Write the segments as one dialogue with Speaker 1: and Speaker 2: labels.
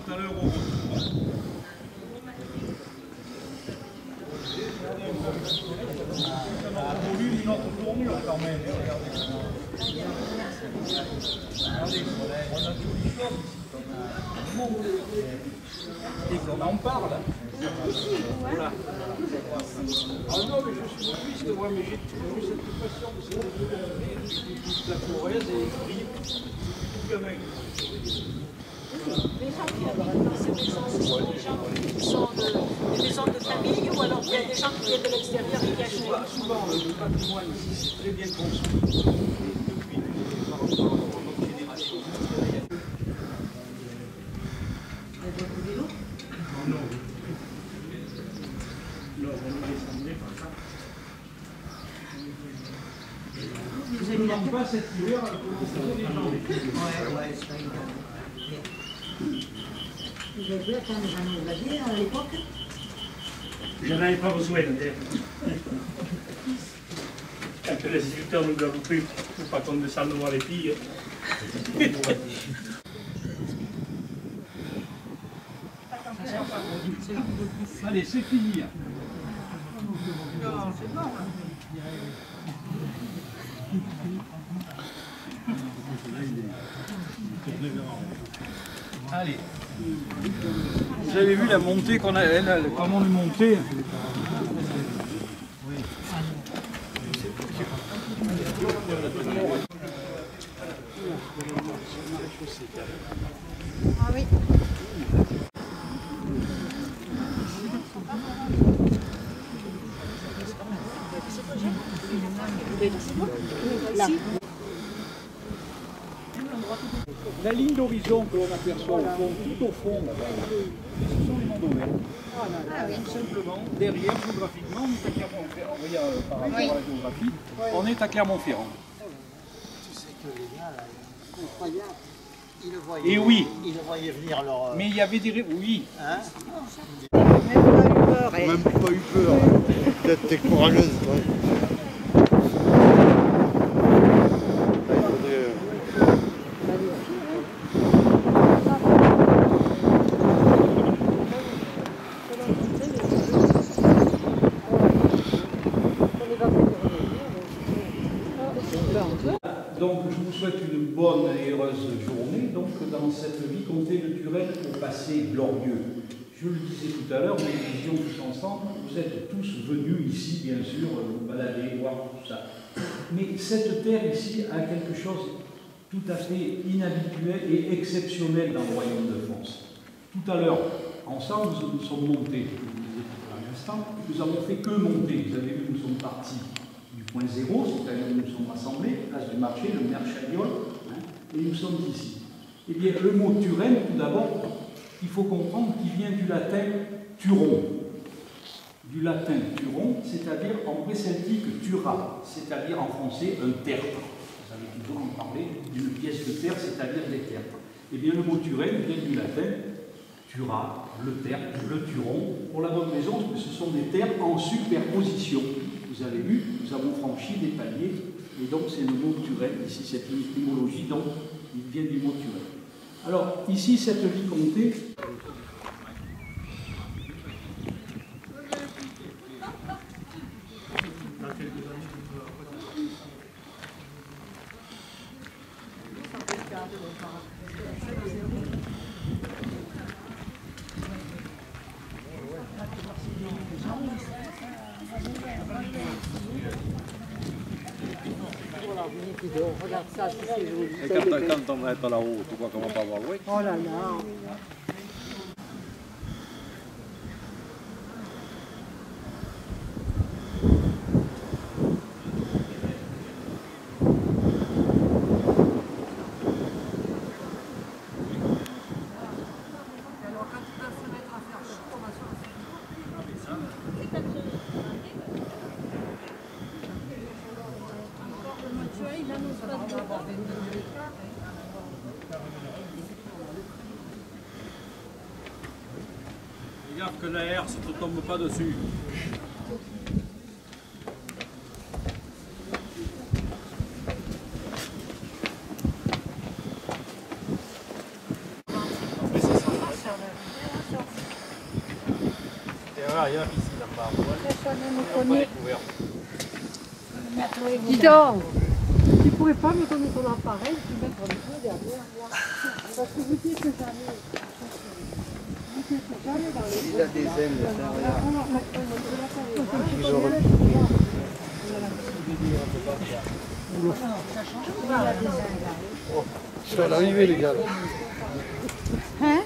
Speaker 1: tout à l'heure au retour. Volume, notre tournure quand même, regardez. Regardez, on a de jolies choses ici. Et qu'on en parle. Voilà. Ah non, mais je suis triste, moi, mais j'ai eu cette impression de la Corrèze et tout gamin.
Speaker 2: Les gens qui habitent dans ces maisons, ce sont des gens qui sont des maisons de famille ou alors il y a des gens qui viennent de l'extérieur et qui achètent?
Speaker 1: Souvent, le patrimoine ici, c'est très bien construit. Depuis par rapport à notre génération. Non. Non, on nous descendait par ça. Vous avez mis pas cette hiver, comment les gens.
Speaker 3: Ouais, c'est pas évident. Vous avez vu attendre Jean Louvagie à l'époque?
Speaker 4: Je n'en avais pas besoin d'ailleurs. Quand les agriculteurs nous l'ont pris, il ne faut pas qu'on descende voir les filles.
Speaker 1: Allez, c'est fini.
Speaker 2: Non, c'est bon.
Speaker 1: Allez. Vous avez vu la montée qu'on a, comment on est monté.
Speaker 2: Ah oui. Là.
Speaker 1: La ligne d'horizon que l'on aperçoit au fond, tout au fond, ce sont les monts d'Auvergne. Tout simplement, derrière, géographiquement, on est à Clermont-Ferrand. Par rapport à la géographie, on est à Clermont-Ferrand.
Speaker 3: Tu sais que les gars, là, incroyable, ils le voyaient.
Speaker 1: Et oui.
Speaker 3: Ils le voyaient venir leur.
Speaker 1: Mais il y avait des... Oui.
Speaker 3: Hein?
Speaker 5: Même pas eu peur. Peut-être t'es courageuse, toi.
Speaker 1: Donc je vous souhaite une bonne et heureuse journée donc, dans cette vicomté de Turenne au passé glorieux. Je le disais tout à l'heure, nous disions tous ensemble, vous êtes tous venus ici, bien sûr, vous balader, voir tout ça. Mais cette terre ici a quelque chose tout à fait inhabituel et exceptionnel dans le royaume de France. Tout à l'heure, ensemble, nous sommes montés, je vous disais à l'instant, nous avons fait que monter. Vous avez vu, nous sommes partis du point zéro, c'est-à-dire nous nous sommes rassemblés, place du marché, le maire Chagnol, et nous sommes ici. Eh bien, le mot Turenne, tout d'abord, il faut comprendre qu'il vient du latin turon. Du latin turon, c'est-à-dire en pré-celtique tura, c'est-à-dire en français un tertre. Vous avez toujours parlé d'une pièce de terre, c'est-à-dire des tertres. Eh bien, le mot Turenne vient du latin tura, le tertre, le turon, pour la bonne raison que ce sont des terres en superposition. Vous avez vu, nous avons franchi des paliers, et donc c'est le mot Turenne, ici cette étymologie, donc il vient du mot Turenne. Alors, ici, cette vicomté,
Speaker 3: Regarde ça, c'est joli.
Speaker 5: Et quand on va être là-haut, tu vois qu'on va pas voir loin.
Speaker 3: Oh là là.
Speaker 1: Regarde que la herse ne te tombe pas dessus.
Speaker 5: Voilà, il y a la piscine là-bas.
Speaker 6: Dis donc, tu pourrais pas me donner ton appareil et mettre un peu derrière moi. Parce que vous dites que jamais. Vous dites que jamais dans les.
Speaker 3: Il a des ailes,
Speaker 5: Je suis à l'arrivée, les gars.
Speaker 6: Hein?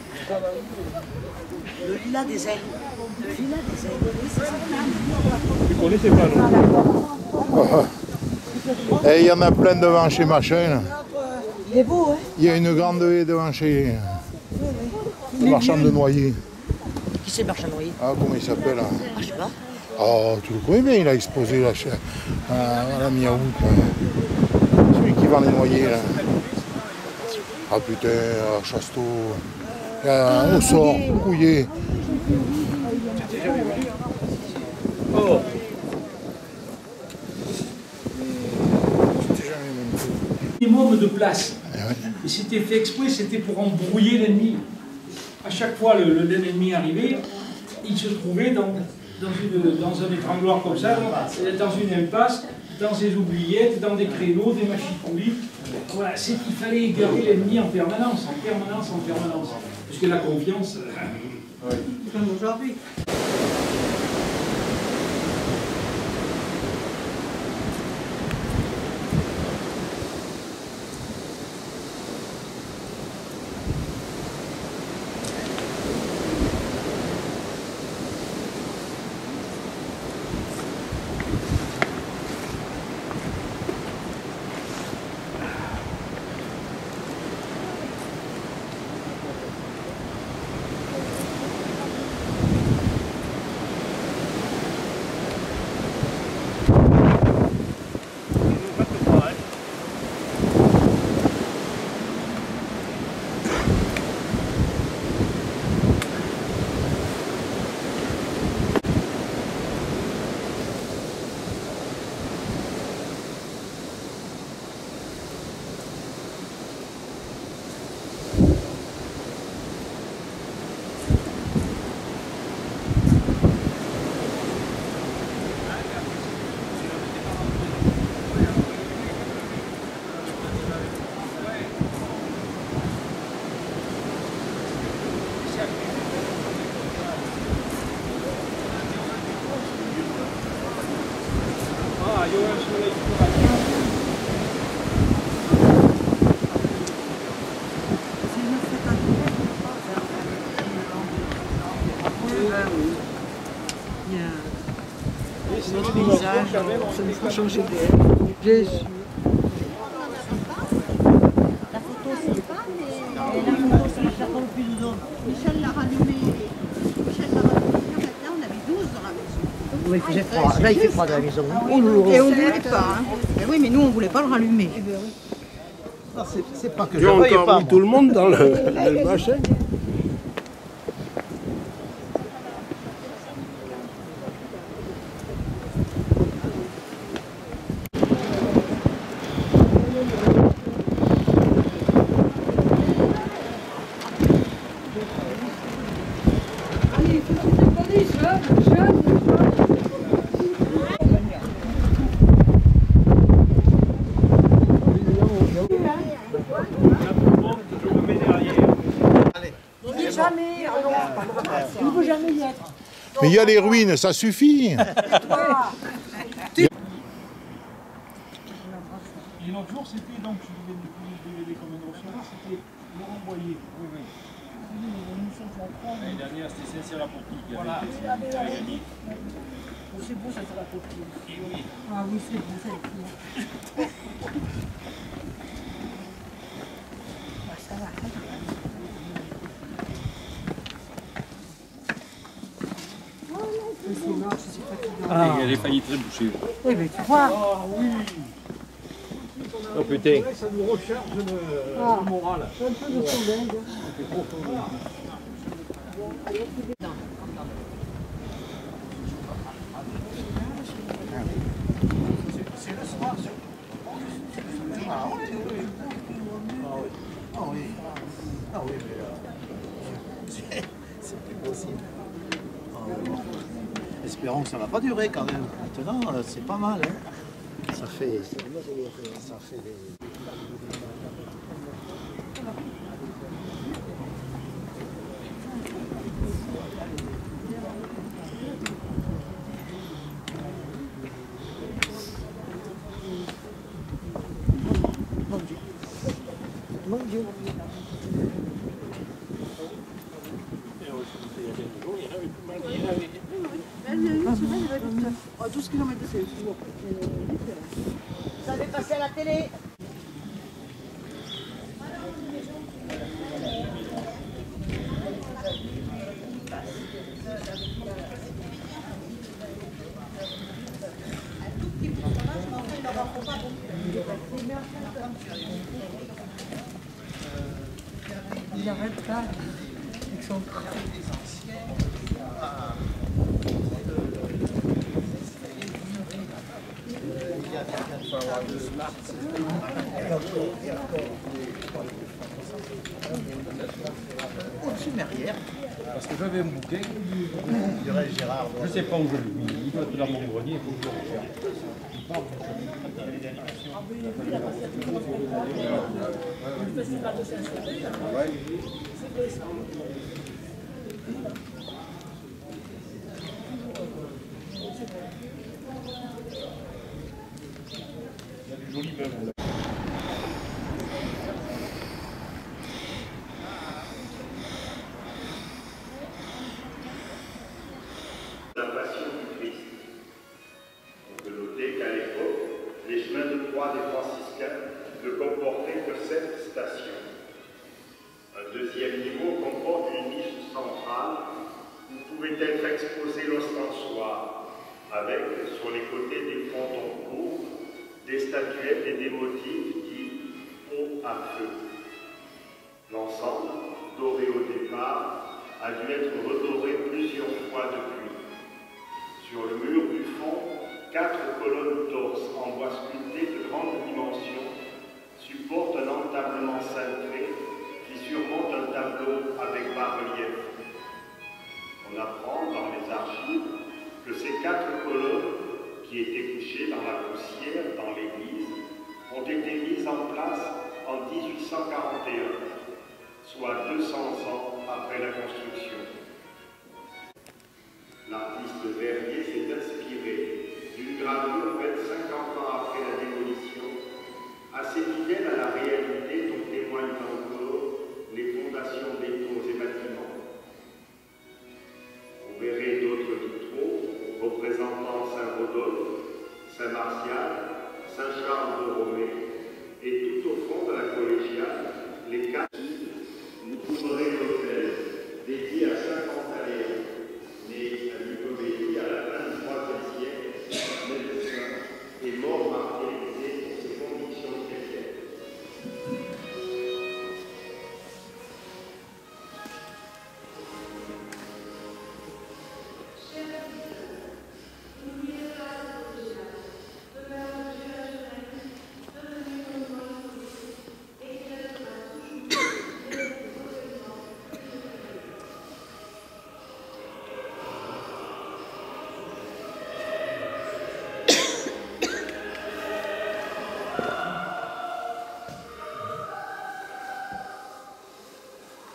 Speaker 3: Le lilas des ailes. Le lilas des ailes. Oui, c'est ça.
Speaker 4: Tu connaissais pas, non?
Speaker 7: Et il y en a plein devant chez Machin. Là.
Speaker 3: Il est beau, hein?
Speaker 7: Il y a une grande haie devant chez le marchand de noyer.
Speaker 3: Qui c'est Marchand Noyer?
Speaker 7: Ah, comment il s'appelle là?
Speaker 3: Ah, je sais pas.
Speaker 7: Oh, tu le connais bien, il a exposé là, à la mi-août. Celui qui vend les noyers là. Ah putain, à Chasteau, au sort, Couillé.
Speaker 4: Oh,
Speaker 7: J'étais jamais même fait.
Speaker 1: Minimum de place.
Speaker 7: Eh ouais.
Speaker 1: Et c'était fait exprès, c'était pour embrouiller l'ennemi. À chaque fois, l'ennemi arrivait, il se trouvait dans un étrangloir comme ça, dans une impasse, dans des oubliettes, dans des créneaux, des machicoulis. Voilà, c'est qu'il fallait égarer l'ennemi en permanence. Parce que la confiance...
Speaker 3: Comme aujourd'hui. Notre paysage, ça nous fera changer d'air. Bien sûr.
Speaker 6: La photo, c'est pas, mais la photo, c'est la photo plus nous. Michel l'a rallumé. Maintenant, on avait 12 dans la maison.
Speaker 3: Oui, il faisait froid. Là, il fait froid dans la maison.
Speaker 6: Et on ne voulait pas. Hein. Mais oui, mais nous, on ne voulait pas le rallumer.
Speaker 3: C'est pas que
Speaker 5: J'ai encore mis tout le monde dans le machin.
Speaker 7: Mais il y a les ruines, ça suffit.
Speaker 1: Et l'autre jour, c'était donc, je vous ai DVD comme un recevoir, c'était Laurent Boyer. Oui, oui. L'année dernière, c'était Saint-Cyr-la-Portie qui avait gagné.
Speaker 6: C'est beau, ça, c'est la photo.
Speaker 1: Et oui.
Speaker 6: Ah oui, c'est beau, ça. Ça va.
Speaker 5: Ah. Elle est failli très bouchée.
Speaker 6: Oui, mais tu vois.
Speaker 1: Ah oui.
Speaker 5: Oh putain.
Speaker 1: Ça nous recharge le moral.
Speaker 6: Un peu de soleil.
Speaker 3: C'est le soir. Ah oui, oui. Ah oui. Ah oui, mais c'est plus possible. Ah, oui. Espérons que ça ne va pas durer quand même. Maintenant, c'est pas mal. Hein. Ça fait
Speaker 6: Mon Dieu. À 12 km de c'est.
Speaker 2: Vous avez passé à la télé.
Speaker 6: Il arrête pas avec son
Speaker 3: au-dessus Merrière.
Speaker 1: Parce que j'avais un bouquin,
Speaker 3: Il y aurait Gérard.
Speaker 1: je ne sais pas où je l'ai mis, il doit être dans mon grenier, il faut que je le recherche.
Speaker 8: La passion du Christ. On peut noter qu'à l'époque, les chemins de croix des franciscains ne comportaient que 7 stations. Un deuxième niveau comporte une niche centrale où pouvait être exposé l'ostensoir, avec, sur les côtés des frontons courts, des statuettes et des motifs dits eau à feu. L'ensemble, doré au départ, a dû être redoré plusieurs fois depuis. Sur le mur du fond, 4 colonnes torses en bois sculpté de grande dimension supportent un entablement cintré qui surmonte un tableau avec bas-relief. On apprend dans les archives que ces 4 colonnes, qui étaient couchées dans la poussière dans l'église, ont été mises en place en 1841, soit 200 ans après la construction. L'artiste Verrier s'est inspiré d'une gravure faite 50 ans après la démolition, assez fidèle à la réalité dont témoignent encore les fondations des tours et bâtiments. Vous verrez d'autres vitraux représentant Saint-Rodolphe, Saint-Martial, Saint-Charles-Borromée et tout au fond de la collégiale, les 4. Vous trouverez l'hôtel dédié à Saint-Pantaléon, né à Nicomédie à la fin du IIIe siècle, médecin et mort martyrisé pour ses convictions chrétiennes.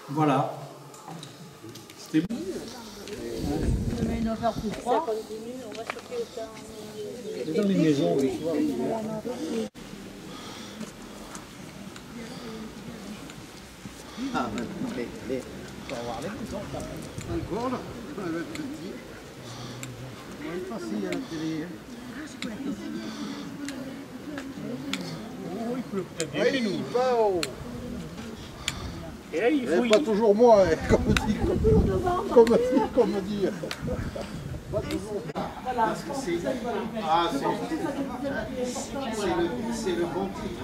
Speaker 1: Voilà. C'était bon.
Speaker 6: Mais une heure plus froid.
Speaker 2: Ça continue, on va choquer autant.
Speaker 1: C'est dans les maisons, oui.
Speaker 3: Ah, mais faut avoir les maisons quand même. Encore là, on va être petit. On va le passer à la télé.
Speaker 4: Oh, il pleut peut-être bien chez nous. Et là, il faut...
Speaker 7: Pas toujours moi, hein, comme dit.
Speaker 3: Ah, c'est le bon titre.